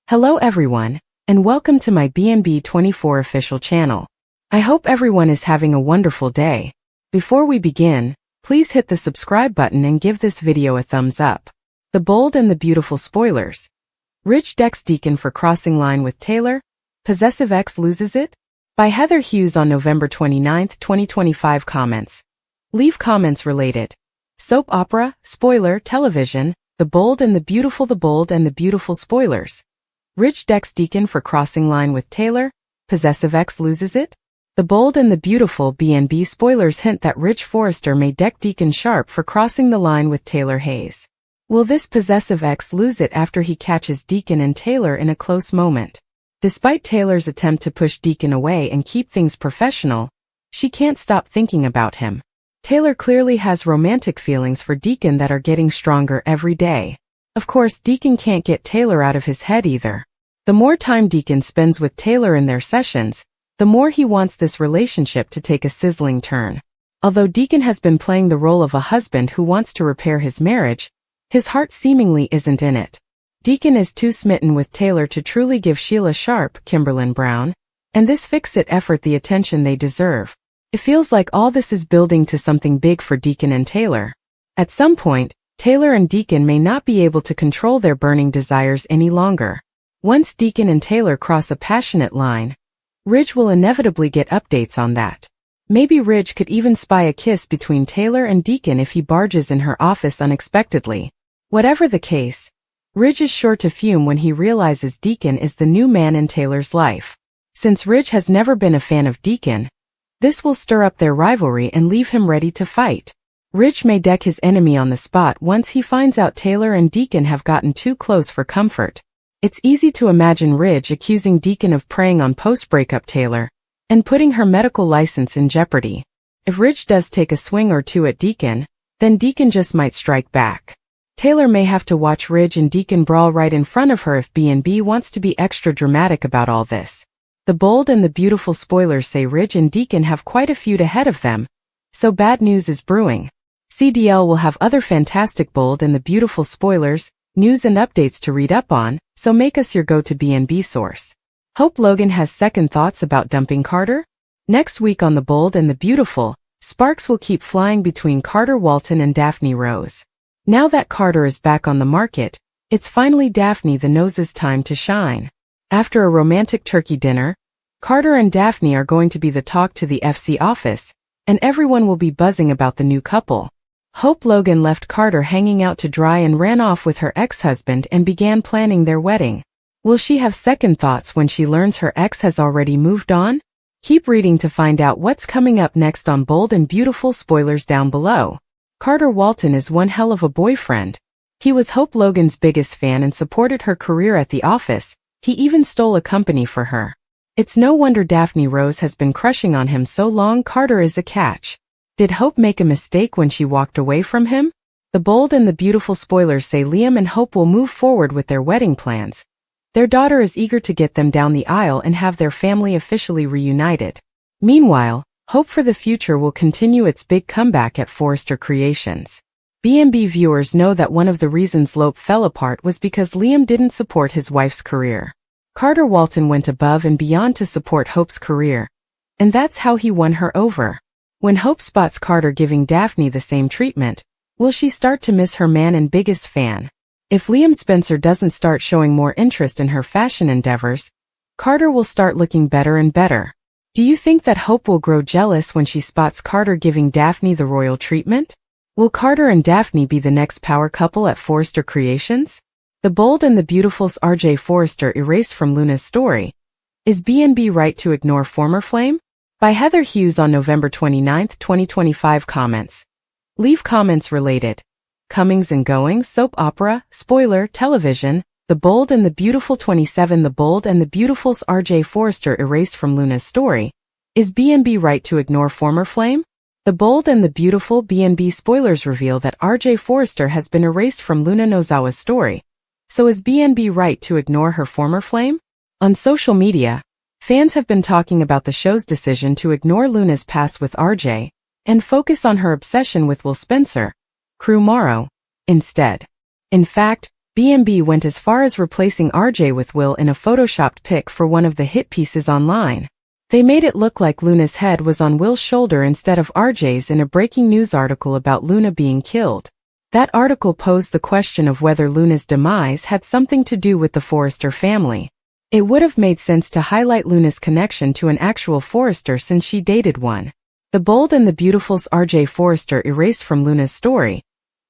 Hello everyone, and welcome to my BNB24 official channel. I hope everyone is having a wonderful day. Before we begin, please hit the subscribe button and give this video a thumbs up. The Bold and the Beautiful spoilers. Rich decks Deacon for crossing line with Taylor. Possessive ex loses it? By Heather Hughes on November 29, 2025. Comments. Leave comments related. Soap opera, spoiler, television, The Bold and the Beautiful. The Bold and the Beautiful spoilers. Rich decks Deacon for crossing line with Taylor. Possessive ex loses it? The Bold and the Beautiful BNB spoilers hint that Rich Forrester may deck Deacon sharp for crossing the line with Taylor Hayes. Will this possessive ex lose it after he catches Deacon and Taylor in a close moment? Despite Taylor's attempt to push Deacon away and keep things professional, she can't stop thinking about him. Taylor clearly has romantic feelings for Deacon that are getting stronger every day. Of course, Deacon can't get Taylor out of his head either. The more time Deacon spends with Taylor in their sessions, the more he wants this relationship to take a sizzling turn. Although Deacon has been playing the role of a husband who wants to repair his marriage, his heart seemingly isn't in it. Deacon is too smitten with Taylor to truly give Sheila Sharp, Kimberlyn Brown, and this fix-it effort the attention they deserve. It feels like all this is building to something big for Deacon and Taylor. At some point, Taylor and Deacon may not be able to control their burning desires any longer. Once Deacon and Taylor cross a passionate line, Ridge will inevitably get updates on that. Maybe Ridge could even spy a kiss between Taylor and Deacon if he barges in her office unexpectedly. Whatever the case, Ridge is sure to fume when he realizes Deacon is the new man in Taylor's life. Since Ridge has never been a fan of Deacon, this will stir up their rivalry and leave him ready to fight. Ridge may deck his enemy on the spot once he finds out Taylor and Deacon have gotten too close for comfort. It's easy to imagine Ridge accusing Deacon of preying on post-breakup Taylor and putting her medical license in jeopardy. If Ridge does take a swing or two at Deacon, then Deacon just might strike back. Taylor may have to watch Ridge and Deacon brawl right in front of her if BNB wants to be extra dramatic about all this. The Bold and the Beautiful spoilers say Ridge and Deacon have quite a feud ahead of them, so bad news is brewing. CDL will have other fantastic Bold and the Beautiful spoilers, news and updates to read up on, so make us your go-to BNB source. Hope Logan has second thoughts about dumping Carter? Next week on The Bold and the Beautiful, sparks will keep flying between Carter Walton and Daphne Rose. Now that Carter is back on the market, it's finally Daphne the Nose's time to shine. After a romantic turkey dinner, Carter and Daphne are going to be the talk to the FC office, and everyone will be buzzing about the new couple. Hope Logan left Carter hanging out to dry and ran off with her ex-husband and began planning their wedding. Will she have second thoughts when she learns her ex has already moved on? Keep reading to find out what's coming up next on Bold and Beautiful spoilers down below. Carter Walton is one hell of a boyfriend. He was Hope Logan's biggest fan and supported her career at the office. He even stole a company for her. It's no wonder Daphne Rose has been crushing on him so long. Carter is a catch. Did Hope make a mistake when she walked away from him? The Bold and the Beautiful spoilers say Liam and Hope will move forward with their wedding plans. Their daughter is eager to get them down the aisle and have their family officially reunited. Meanwhile, hope for the future will continue its big comeback at Forrester Creations. BNB viewers know that one of the reasons Lope fell apart was because Liam didn't support his wife's career. Carter Walton went above and beyond to support Hope's career, and that's how he won her over. When Hope spots Carter giving Daphne the same treatment, will she start to miss her man and biggest fan? If Liam Spencer doesn't start showing more interest in her fashion endeavors, Carter will start looking better and better. Do you think that Hope will grow jealous when she spots Carter giving Daphne the royal treatment? Will Carter and Daphne be the next power couple at Forrester Creations? The Bold and the Beautiful's RJ Forrester erased from Luna's story. Is BNB right to ignore former flame? By Heather Hughes on November 29, 2025. Comments. Leave comments related. Comings and goings, soap opera, spoiler, television, The Bold and the Beautiful 27. The Bold and the Beautiful's RJ Forrester erased from Luna's story. Is BNB right to ignore former flame? The Bold and the Beautiful BNB spoilers reveal that RJ Forrester has been erased from Luna Nozawa's story. So is BNB right to ignore her former flame? On social media, fans have been talking about the show's decision to ignore Luna's past with RJ and focus on her obsession with Will Spencer, Crew Morrow, instead. In fact, B&B went as far as replacing RJ with Will in a photoshopped pic for one of the hit pieces online. They made it look like Luna's head was on Will's shoulder instead of RJ's in a breaking news article about Luna being killed. That article posed the question of whether Luna's demise had something to do with the Forrester family. It would have made sense to highlight Luna's connection to an actual Forrester since she dated one. The Bold and the Beautiful's RJ Forrester erased from Luna's story.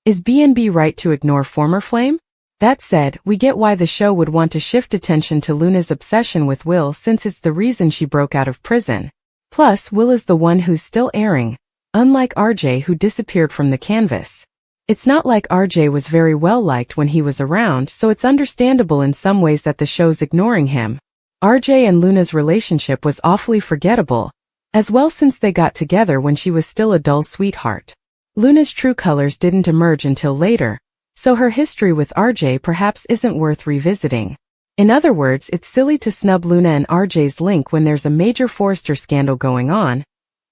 Is B&B right to ignore former flame? That said, we get why the show would want to shift attention to Luna's obsession with Will since it's the reason she broke out of prison. Plus, Will is the one who's still airing, unlike RJ who disappeared from the canvas. It's not like RJ was very well liked when he was around, so it's understandable in some ways that the show's ignoring him. RJ and Luna's relationship was awfully forgettable, as well since they got together when she was still a dull sweetheart. Luna's true colors didn't emerge until later, so her history with RJ perhaps isn't worth revisiting. In other words, it's silly to snub Luna and RJ's link when there's a major Forrester scandal going on,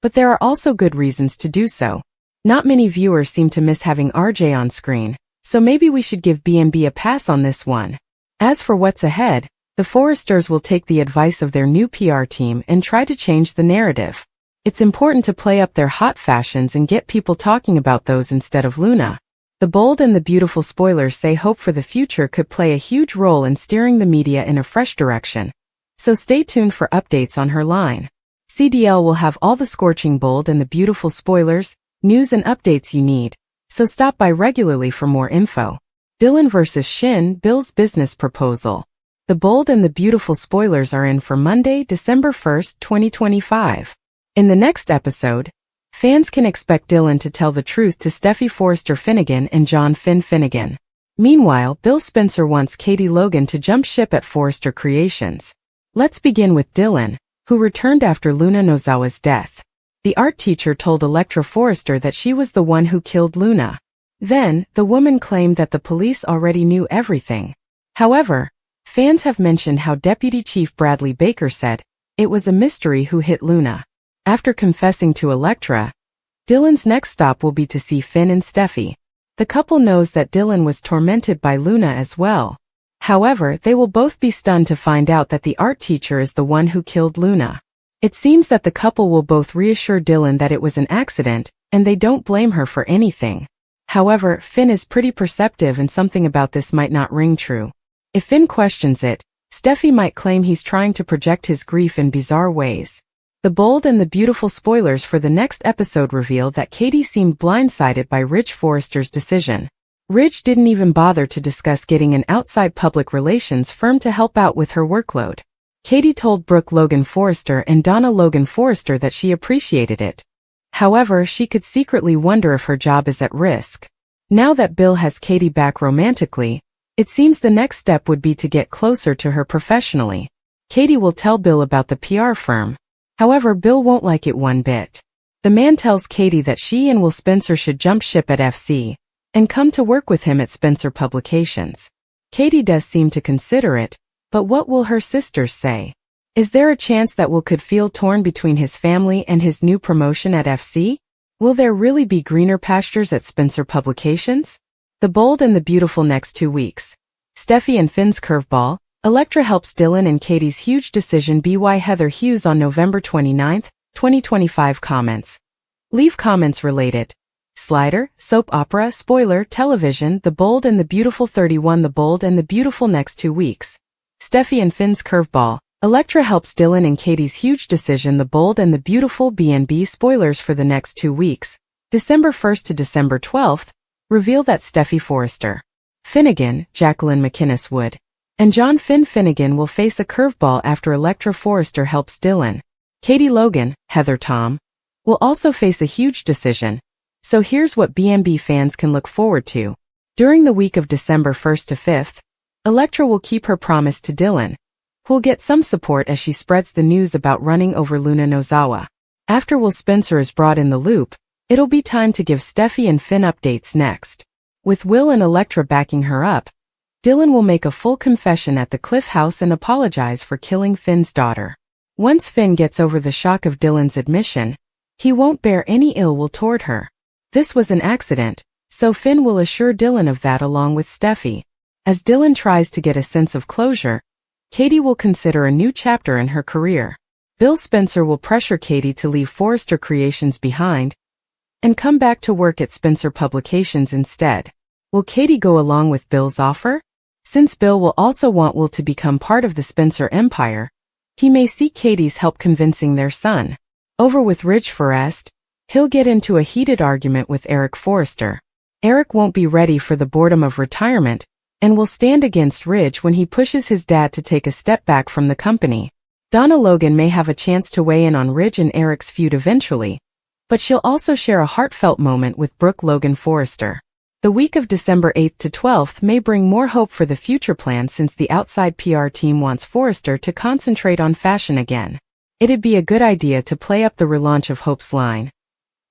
but there are also good reasons to do so. Not many viewers seem to miss having RJ on screen, so maybe we should give B&B a pass on this one. As for what's ahead, the Forresters will take the advice of their new PR team and try to change the narrative. It's important to play up their hot fashions and get people talking about those instead of Luna. The Bold and the Beautiful spoilers say Hope for the Future could play a huge role in steering the media in a fresh direction, so stay tuned for updates on her line. CDL will have all the scorching Bold and the Beautiful spoilers, news and updates you need, so stop by regularly for more info. Dylan vs. Shin, Bill's business proposal. The Bold and the Beautiful spoilers are in for Monday, December 1st, 2025. In the next episode, fans can expect Dylan to tell the truth to Steffi Forrester Finnegan and John Finn Finnegan. Meanwhile, Bill Spencer wants Katie Logan to jump ship at Forrester Creations. Let's begin with Dylan, who returned after Luna Nozawa's death. The art teacher told Elektra Forrester that she was the one who killed Luna. Then, the woman claimed that the police already knew everything. However, fans have mentioned how Deputy Chief Bradley Baker said it was a mystery who hit Luna. After confessing to Elektra, Dylan's next stop will be to see Finn and Steffi. The couple knows that Dylan was tormented by Luna as well. However, they will both be stunned to find out that the art teacher is the one who killed Luna. It seems that the couple will both reassure Dylan that it was an accident, and they don't blame her for anything. However, Finn is pretty perceptive and something about this might not ring true. If Finn questions it, Steffi might claim he's trying to project his grief in bizarre ways. The Bold and the Beautiful spoilers for the next episode reveal that Katie seemed blindsided by Ridge Forrester's decision. Ridge didn't even bother to discuss getting an outside public relations firm to help out with her workload. Katie told Brooke Logan Forrester and Donna Logan Forrester that she appreciated it. However, she could secretly wonder if her job is at risk. Now that Bill has Katie back romantically, it seems the next step would be to get closer to her professionally. Katie will tell Bill about the PR firm. However, Bill won't like it one bit. The man tells Katie that she and Will Spencer should jump ship at FC and come to work with him at Spencer Publications. Katie does seem to consider it, but what will her sisters say? Is there a chance that Will could feel torn between his family and his new promotion at FC? Will there really be greener pastures at Spencer Publications? The Bold and the Beautiful next 2 weeks. Steffi and Finn's curveball. Elektra helps Dylan and Katie's huge decision. By Heather Hughes on November 29, 2025. Comments. Leave comments related. Slider, soap opera, spoiler, television, The Bold and the Beautiful 31. The Bold and the Beautiful next 2 weeks. Steffi and Finn's curveball. Elektra helps Dylan and Katie's huge decision. The Bold and the Beautiful. B&B spoilers for the next 2 weeks. December 1st to December 12th. Reveal that Steffi Forrester Finnegan, Jacqueline McInnes Wood, and John Finn Finnegan will face a curveball after Elektra Forrester helps Dylan. Katie Logan, Heather Tom, will also face a huge decision. So here's what B&B fans can look forward to. During the week of December 1st to 5th, Elektra will keep her promise to Dylan, who'll get some support as she spreads the news about running over Luna Nozawa. After Will Spencer is brought in the loop, it'll be time to give Steffi and Finn updates next. With Will and Elektra backing her up, Dylan will make a full confession at the Cliff House and apologize for killing Finn's daughter. Once Finn gets over the shock of Dylan's admission, he won't bear any ill will toward her. This was an accident, so Finn will assure Dylan of that along with Steffi. As Dylan tries to get a sense of closure, Katie will consider a new chapter in her career. Bill Spencer will pressure Katie to leave Forrester Creations behind and come back to work at Spencer Publications instead. Will Katie go along with Bill's offer? Since Bill will also want Will to become part of the Spencer empire, he may seek Katie's help convincing their son. Over with Ridge Forrest, he'll get into a heated argument with Eric Forrester. Eric won't be ready for the boredom of retirement and will stand against Ridge when he pushes his dad to take a step back from the company. Donna Logan may have a chance to weigh in on Ridge and Eric's feud eventually, but she'll also share a heartfelt moment with Brooke Logan Forrester. The week of December 8th to 12th may bring more hope for the future plan since the outside PR team wants Forrester to concentrate on fashion again. It'd be a good idea to play up the relaunch of Hope's line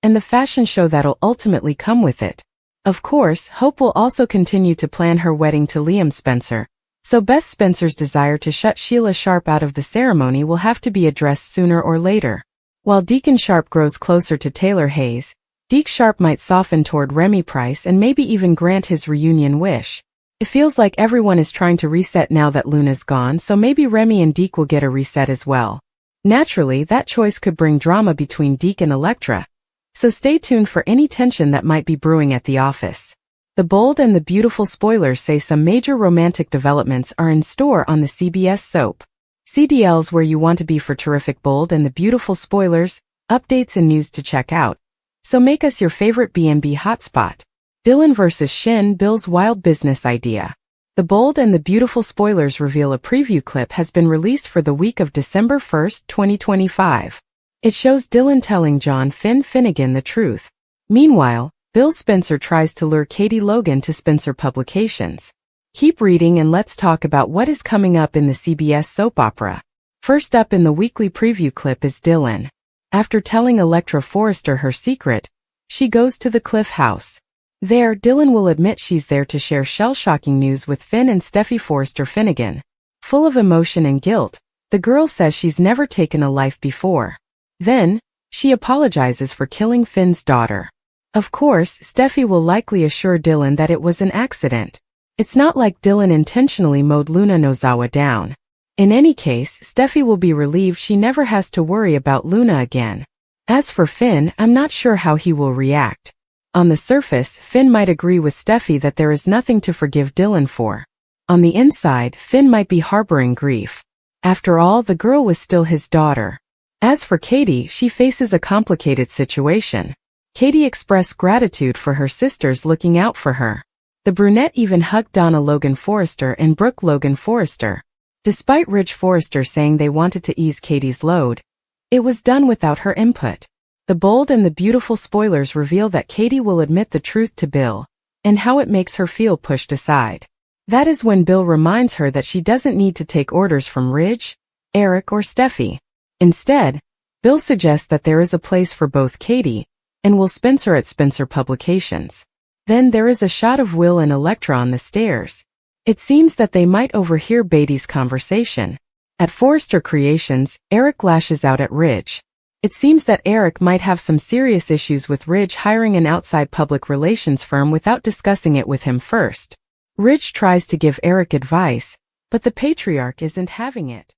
and the fashion show that'll ultimately come with it. Of course, Hope will also continue to plan her wedding to Liam Spencer, so Beth Spencer's desire to shut Sheila Sharp out of the ceremony will have to be addressed sooner or later. While Deacon Sharp grows closer to Taylor Hayes, Deke Sharp might soften toward Remy Price and maybe even grant his reunion wish. It feels like everyone is trying to reset now that Luna's gone, so maybe Remy and Deke will get a reset as well. Naturally, that choice could bring drama between Deke and Elektra, so stay tuned for any tension that might be brewing at the office. The Bold and the Beautiful spoilers say some major romantic developments are in store on the CBS soap. CDL's where you want to be for terrific Bold and the Beautiful spoilers, updates and news to check out. So make us your favorite B&B hotspot. Dylan vs. Shin, Bill's wild business idea. The Bold and the Beautiful spoilers reveal a preview clip has been released for the week of December 1st, 2025. It shows Dylan telling John Finnegan the truth. Meanwhile, Bill Spencer tries to lure Katie Logan to Spencer Publications. Keep reading and let's talk about what is coming up in the CBS soap opera. First up in the weekly preview clip is Dylan. After telling Elektra Forrester her secret, she goes to the Cliff house. There, Dylan will admit she's there to share shell-shocking news with Finn and Steffi Forrester Finnegan. Full of emotion and guilt, the girl says she's never taken a life before. Then, she apologizes for killing Finn's daughter. Of course, Steffi will likely assure Dylan that it was an accident. It's not like Dylan intentionally mowed Luna Nozawa down. In any case, Steffi will be relieved she never has to worry about Luna again. As for Finn, I'm not sure how he will react. On the surface, Finn might agree with Steffi that there is nothing to forgive Dylan for. On the inside, Finn might be harboring grief. After all, the girl was still his daughter. As for Katie, she faces a complicated situation. Katie expressed gratitude for her sisters looking out for her. The brunette even hugged Donna Logan Forrester and Brooke Logan Forrester. Despite Ridge Forrester saying they wanted to ease Katie's load, it was done without her input. The Bold and the Beautiful spoilers reveal that Katie will admit the truth to Bill, and how it makes her feel pushed aside. That is when Bill reminds her that she doesn't need to take orders from Ridge, Eric or Steffi. Instead, Bill suggests that there is a place for both Katie and Will Spencer at Spencer Publications. Then there is a shot of Will and Elektra on the stairs. It seems that they might overhear Beatty's conversation. At Forrester Creations, Eric lashes out at Ridge. It seems that Eric might have some serious issues with Ridge hiring an outside public relations firm without discussing it with him first. Ridge tries to give Eric advice, but the patriarch isn't having it.